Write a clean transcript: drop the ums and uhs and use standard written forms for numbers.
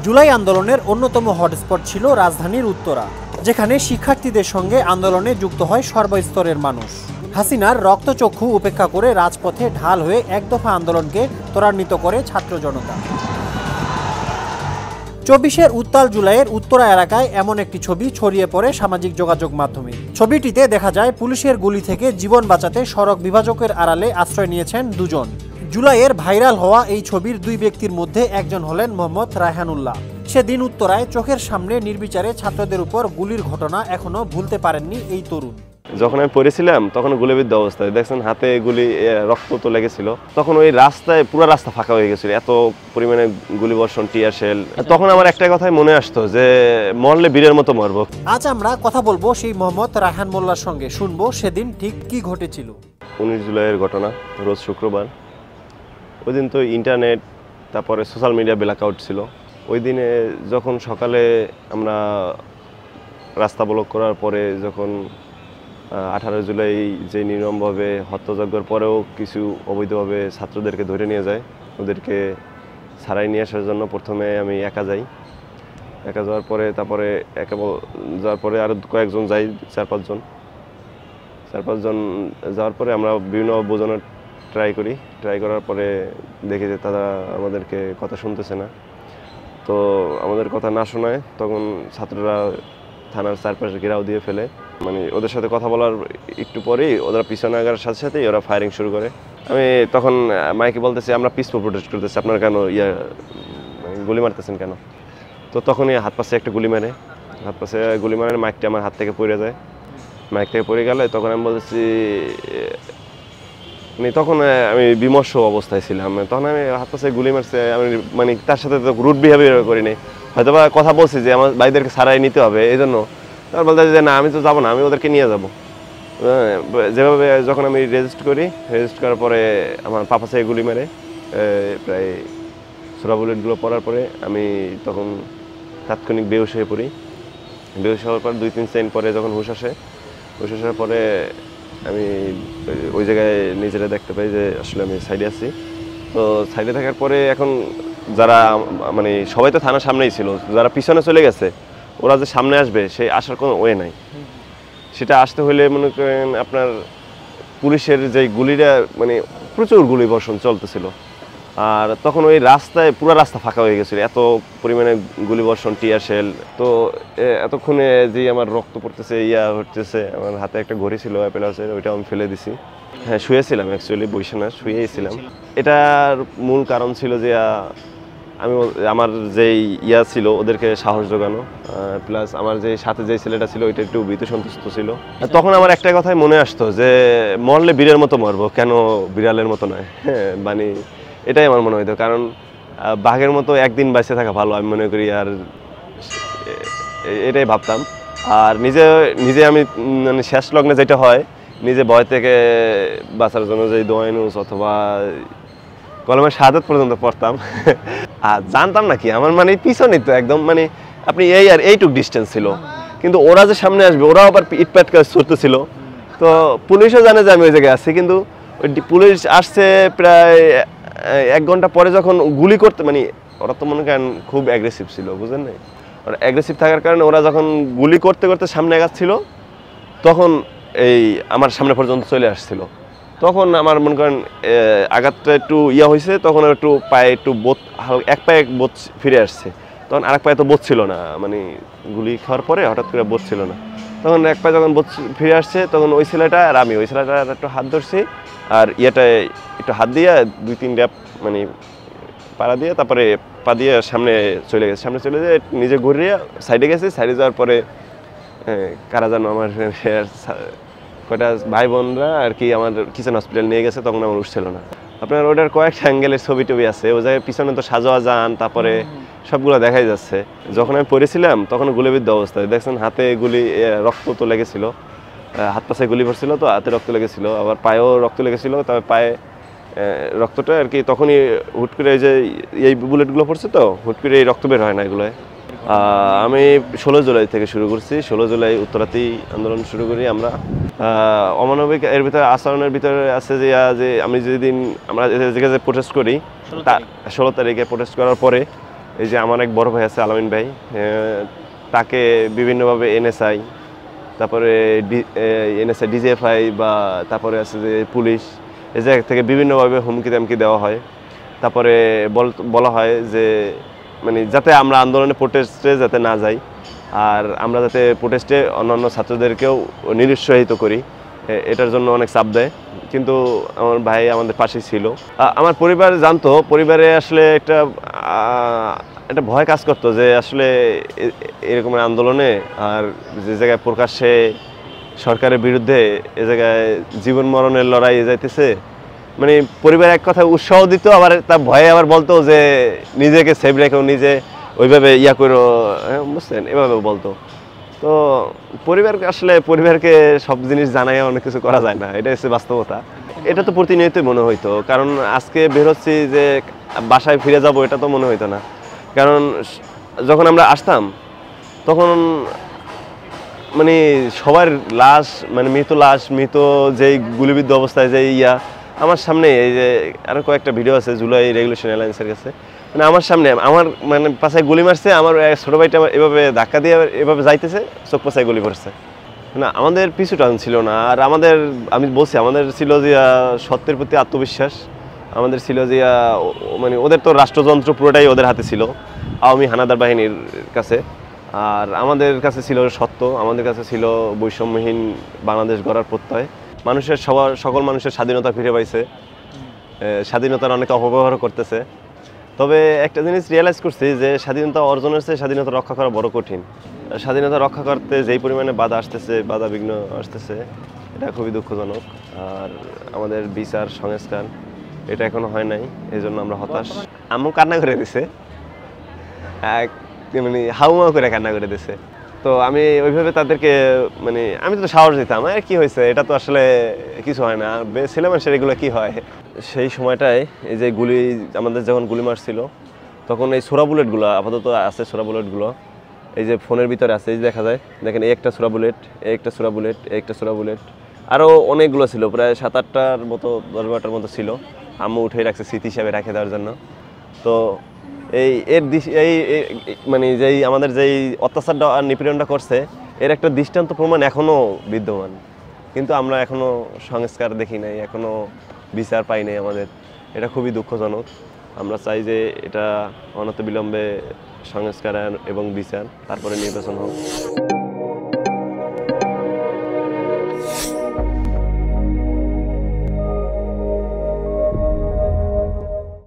জুলাই আন্দোলনের অন্যতম হটস্পট ছিল রাজধানীর উত্তরা, যেখানে শিক্ষার্থীদের সঙ্গে আন্দোলনে যুক্ত হয় সর্বস্তরের মানুষ। হাসিনার রক্তচক্ষু উপেক্ষা করে রাজপথে ঢাল হয়ে একদফা আন্দোলনকে ত্বরান্বিত করে ছাত্র জনতা। ২৪-এর উত্তাল জুলাইয়ের উত্তরা এলাকায় এমন একটি ছবি ছড়িয়ে পড়ে সামাজিক যোগাযোগ মাধ্যমে। ছবিটিতে দেখা যায় পুলিশের গুলি থেকে জীবন বাঁচাতে সড়ক বিভাজকের আড়ালে আশ্রয় নিয়েছেন দুজন। জুলাইয়ের ভাইরাল হওয়া এই ছবির দুই ব্যক্তির মধ্যে একজন হলেন মোহাম্মদ রায়হানুল্লাহ। সেদিন উত্তরায় চোখের সামনে নির্বিচারে ছাত্রদের উপর গুলির ঘটনা এখনো ভুলতে পারেননি এই তরুণ। যখন আমি পড়েছিলাম তখন গুলিবিদ্ধ অবস্থায় দেখছেন হাতে গুলি, রক্ত তো লেগেছিল। তখন ওই রাস্তায় পুরো রাস্তা ফাঁকা হয়ে গেছিল, এত পরিমাণে গুলি বর্ষণ, টিয়ার শেল। তখন আমার একটা কথাই মনে আসতো যে মরলে বীরের মতো মরব। আজ আমরা কথা বলবো সেই মোহাম্মদ রায়হান মোল্লার সঙ্গে, শুনবো সেদিন ঠিক কি ঘটেছিল। 19 জুলাইয়ের ঘটনা, রোজ শুক্রবার। ওই দিন তো ইন্টারনেট, তারপরে সোশ্যাল মিডিয়া ব্ল্যাকআউট ছিল। ওই দিনে যখন সকালে আমরা রাস্তা ব্লক করার পরে যখন 18 জুলাই যে নির্মমভাবে হত্যাযজ্ঞের পরেও কিছু অবৈধভাবে ছাত্রদেরকে ধরে নিয়ে যায়, ওদেরকে ছাড়াই নিয়ে আসার জন্য প্রথমে আমি একা যাই। একা যাওয়ার পরে তারপরে যাওয়ার পরে আরও কয়েকজন যাই, 4-5 জন যাওয়ার পরে আমরা বিভিন্ন বোঝানোর ট্রাই করার পরে দেখি যে তারা আমাদেরকে কথা শুনতেছে না। তো আমাদের কথা না শোনায় তখন ছাত্ররা থানার চারপাশে ঘেরাও দিয়ে ফেলে। মানে ওদের সাথে কথা বলার একটু পরেই ওরা পিছনে আগার সাথে সাথেই ওরা ফায়ারিং শুরু করে। আমি তখন মাইকে বলতেছি, আমরা পিসফুল প্রোটেস্ট করতেছি, আপনারা কেন গুলি মারতেছেন কেন? তো তখনই হাত পাশে একটা গুলি মারে, মাইকটা আমার হাত থেকে পড়ে যায়। মাইক থেকে পড়ে গেলে তখন আমি বলতেছি, তখন আমি বিমর্ষ অবস্থায় ছিলাম। তখন আমি হাত পাশে গুলি মারছে, আমি মানে তার সাথে তো রুট বিহেভিয়ার করিনি, হয়তো বা কথা বলছি যে আমার ভাইদেরকে ছাড়াই নিতে হবে, এই জন্য। তার বলতে যে না, আমি তো যাবো না, আমি ওদেরকে নিয়ে যাবো। যেভাবে যখন আমি রেজিস্ট করার পরে আমার পাপা থেকে গুলি মেরে প্রায় ছোড়া বুলেটগুলো পড়ার পরে আমি তখন তাৎক্ষণিক বেহুশ হয়ে পড়ি। বেহুশ হওয়ার পর 2-3 সেকেন্ড পরে যখন হুশ আসার পরে আমি ওই জায়গায় নিজেরা দেখতে পাই যে আসলে আমি সাইডে আছি। তো সাইডে থাকার পরে এখন যারা মানে সবাই তো থানার সামনেই ছিল, যারা পিছনে চলে গেছে ওরা যে সামনে আসবে সেই আসার কোনো ওয়ে নাই। সেটা আসতে হলে মনে করেন আপনার পুলিশের যে গুলিটা, মানে প্রচুর গুলি বর্ষণ চলতেছিল। আর তখন ওই রাস্তায় পুরো রাস্তা ফাঁকা হয়ে গেছিলো, এত পরিমাণে গুলি বর্ষণ, টিয়ার শেল। তো এতক্ষণে যে আমার রক্ত পড়তেছে, হচ্ছে, আমার হাতে একটা ঘড়ি ছিল অ্যাপেল হাউসের, ওইটা আমি ফেলে দিছি। হ্যাঁ, শুয়েছিলাম, অ্যাকচুয়ালি বসে না, শুয়েছিলাম। এটার মূল কারণ ছিল যে আমার যেই ছিল ওদেরকে সাহস জোগানো, প্লাস আমার যে সাথে যে ছেলেটা ছিল ওইটা একটু ভীত সন্তুষ্ট ছিল। তখন আমার একটা কথাই মনে আসতো যে মরলে বীরের মতো মরবো, কেন বিড়ালের মতো নয়। হ্যাঁ, মানে এটাই আমার মনে হইতো, কারণ বাঘের মতো একদিন বেঁচে থাকা ভালো আমি মনে করি, আর এটাই ভাবতাম। আর নিজে আমি মানে শেষ লগ্নে যেটা হয়, নিজে ভয় থেকে বাঁচার জন্য যে দোয়াইনুস অথবা কলমের শাহাদাত পর্যন্ত পড়তাম। আর জানতাম না কি আমার মানে পিছনে তো একদম মানে আপনি এইটুক ডিস্টেন্স ছিল, কিন্তু ওরা যে সামনে আসবে ওরাও আবার ইটপ্যাট করে ছুটতেছিল। তো পুলিশও জানে যে আমি ওই জায়গায় আছি, কিন্তু ওই পুলিশ আসছে প্রায় 1 ঘন্টা পরে যখন গুলি করতে, মানে ওরা তো মনে করেন খুব অ্যাগ্রেসিভ ছিল, বুঝলেন না? ওরা অ্যাগ্রেসিভ থাকার কারণে ওরা যখন গুলি করতে সামনে এগাচ্ছিল তখন আমার সামনে পর্যন্ত চলে আসছিল। তখন আমার মনে করেন আঘাতটা একটু হয়েছে, তখন একটু পায়ে একটু এক পায়ে বোধ ফিরে আসছে, তখন আরেক পায়ে তো বোধ ছিল না, মানে গুলি খাওয়ার পরে হঠাৎ করে বোধ ছিল না। তখন এক পায়ে যখন বোধ ফিরে আসছে তখন ওই ছেলেটা আর আমি ওই ছেলেটার একটু হাত ধরছি, আর একটু হাত দিয়ে 2-3 ড্যাপ মানে পাড়া দিয়ে তারপরে পা দিয়ে সামনে চলে যেয়ে নিজে ঘুরিয়ে সাইডে গেছি। সাইডে যাওয়ার পরে কারা যেন আমার কয়টা ভাই বোনরা আর কি আমার কিচেন হসপিটাল নিয়ে গেছে, তখন আমার উঠছিল না। আপনার ওটার কয়েকটা অ্যাঙ্গেলের ছবি টবি আছে, ও জায়গায় পিছনে তো সাজোয়া যান, তারপরে সবগুলো দেখাই যাচ্ছে। যখন আমি পড়েছিলাম তখন গুলিবিদ্ধ অবস্থায় দেখছেন হাতে গুলি, রক্ত তো লেগেছিল, হাত পাশে গুলি পড়ছিল, তো হাতে রক্ত লেগেছিল, আবার পায়েও রক্ত লেগেছিল। তবে পায়ে রক্তটা আর কি তখনই হুট করে এই বুলেটগুলো পড়ছে, তো হুট করে এই রক্ত বের হয় না এগুলোয়। আমি 16 জুলাই থেকে শুরু করছি। 16 জুলাই উত্তরাতেই আন্দোলন শুরু করি আমরা। অমানবিক এর ভিতরে আচরণের ভিতরে আছে যে আমরা যেদিন প্রোটেস্ট করি 16 তারিখে প্রোটেস্ট করার পরে এই যে আমার এক বড় ভাই আছে আলামিন ভাই, তাকে বিভিন্নভাবে এনএসআই, তারপরে এনএসআই ডিজিএফআই বা তারপরে আছে যে পুলিশ, এই জায়গা থেকে বিভিন্নভাবে হুমকি দামকি দেওয়া হয়। তারপরে বলা হয় যে মানে যাতে আমরা আন্দোলনে প্রোটেস্টে যাতে না যাই, আর আমরা যাতে প্রোটেস্টে অন্যান্য ছাত্রদেরকেও নিরুৎসাহিত করি, এটার জন্য অনেক চাপ দেয়। কিন্তু আমার ভাই আমাদের পাশেই ছিল। আমার পরিবার জানতো, পরিবারে আসলে একটা ভয় কাজ করতো যে আসলে এরকম আন্দোলনে আর যে জায়গায় প্রকাশ্যে সরকারের বিরুদ্ধে এ জায়গায় জীবন মরণের লড়াই যাইতেছে, মানে পরিবার এক কথা উৎসাহ দিত, আবার তার ভয়ে আবার বলতো যে নিজেকে সেভ রেখেও নিজে ওইভাবে ইয়া করো, বুঝছেন, এভাবে বলতো। তো পরিবারকে সব জিনিস জানাই অনেক কিছু করা যায় না, এটা হচ্ছে বাস্তবতা। এটা তো প্রতিনিয়তই মনে হইতো, কারণ আজকে বের হচ্ছি যে বাসায় ফিরে যাব, এটা তো মনে হইতো না। কারণ যখন আমরা আসতাম তখন মানে সবার লাশ, মানে মৃত যেই গুলিবিদ্ধ অবস্থায় যে আমার সামনে, এই যে আরও কয়েকটা ভিডিও আছে জুলাই রেগুলেশন অ্যালায়েন্সের কাছে, মানে আমার সামনে আমার মানে পাশায় গুলি মারছে, আমার ছোটো ভাইটা এভাবে ধাক্কা দিয়ে এভাবে যাইতেছে, চোখ পাশায় গুলি পড়ছে। না, আমাদের পিছু টান ছিল না। আর আমি বলছি, আমাদের ছিল যে সত্যের প্রতি আত্মবিশ্বাস, আমাদের ছিল যে মানে ওদের তো রাষ্ট্রযন্ত্র পুরোটাই ওদের হাতে ছিল, আওয়ামী হানাদার বাহিনীর কাছে। আর আমাদের কাছে ছিল সত্য, আমাদের কাছে ছিল বৈষম্যহীন বাংলাদেশ গড়ার প্রত্যয়। সকল মানুষের স্বাধীনতা ফিরে পাইছে, স্বাধীনতার অনেক অপব্যবহার করতেছে। তবে একটা জিনিস রিয়েলাইজ করছি যে স্বাধীনতা অর্জনের চেয়ে স্বাধীনতা রক্ষা করা বড় কঠিন। স্বাধীনতা রক্ষা করতে যেই পরিমাণে বাধা বিঘ্ন আসতেছে, এটা খুবই দুঃখজনক। আর আমাদের বিচার সংস্কার এটা এখনো হয় নাই, এই জন্য আমরা হতাশ। আম্মু কান্না করে দিছে, মানে হাউমাউ করে কান্না করে দিছে। তো আমি ওইভাবে তাদেরকে মানে আমি তো সাহস দিতাম, কি হয়েছে, এটা তো আসলে কিছু হয় না, ছেলে মানুষের এগুলো কি হয়। সেই সময়টায় এই যে আমাদের যখন গুলি মারছিল, তখন এই ছোড়া বুলেটগুলো আপাতত আছে, ছোড়া বুলেটগুলো এই যে ফোনের ভিতরে আছে, এই যে দেখা যায়, দেখেন এই একটা ছোড়া বুলেট, এই একটা ছোড়া বুলেট, এই একটা ছোড়া বুলেট, আরও অনেকগুলো ছিল, প্রায় 7-8টার মতো, 10-12টার মতো ছিল। আম্মু উঠে রাখছে স্মৃতি হিসাবে রেখে দেওয়ার জন্য। তো মানে যেই আমাদের যেই অত্যাচারটা আর নিপীড়নটা করছে, এর একটা দৃষ্টান্ত প্রমাণ এখনও বিদ্যমান, কিন্তু আমরা এখনও সংস্কার দেখি নাই, এখনও বিচার পাই নাই আমাদের। এটা খুবই দুঃখজনক। আমরা চাই যে এটা অনতিবিলম্বে সংস্কার এবং বিচার, তারপরে নির্বাচন হোক।